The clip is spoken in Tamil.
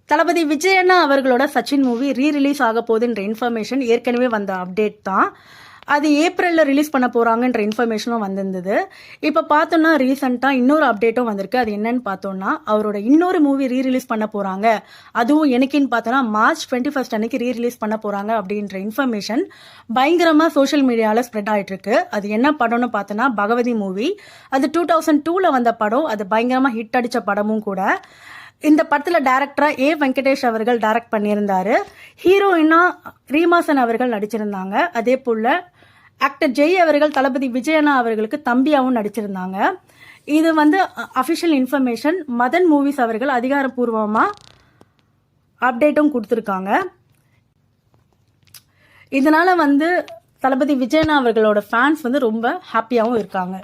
தளபதி விஜயண்ணா அவர்களோட சச்சின் மூவி ரீரிலீஸ் ஆக போகுதுன்ற இன்ஃபர்மேஷன் ஏற்கனவே வந்த அப்டேட் தான். அது ஏப்ரலில் ரிலீஸ் பண்ண போகிறாங்கன்ற இன்ஃபர்மேஷனும் வந்திருந்தது. இப்போ பார்த்தோன்னா ரீசெண்டாக இன்னொரு அப்டேட்டும் வந்திருக்கு. அது என்னன்னு பார்த்தோன்னா அவரோட இன்னொரு மூவி ரீரிலீஸ் பண்ண போகிறாங்க. அதுவும் எனக்குன்னு பார்த்தோன்னா March 21 அன்னைக்கு ரீரிலீஸ் பண்ண போகிறாங்க அப்படின்ற இன்ஃபர்மேஷன் பயங்கரமாக சோஷியல் மீடியாவில் ஸ்ப்ரெட் ஆகிட்டு இருக்கு. அது என்ன படம்னு பார்த்தோன்னா பகவதி மூவி. அது 2002 வந்த படம். அது பயங்கரமாக ஹிட் அடித்த படமும் கூட. இந்த படத்தில் டைரக்டரா ஏ வெங்கடேஷ் அவர்கள் டைரக்ட் பண்ணியிருந்தாரு. ஹீரோயினா ரீமாசன் அவர்கள் நடிச்சிருந்தாங்க. அதே போல ஆக்டர் ஜெய் அவர்கள் தளபதி விஜயண்ணா அவர்களுக்கு தம்பியாவும் நடிச்சிருந்தாங்க. இது அஃபிஷியல் இன்ஃபர்மேஷன். மதன் மூவிஸ் அவர்கள் அதிகாரப்பூர்வமாக அப்டேட்டும் கொடுத்துருக்காங்க. இதனால தளபதி விஜயண்ணா அவர்களோட ஃபேன்ஸ் ரொம்ப ஹாப்பியாகவும் இருக்காங்க.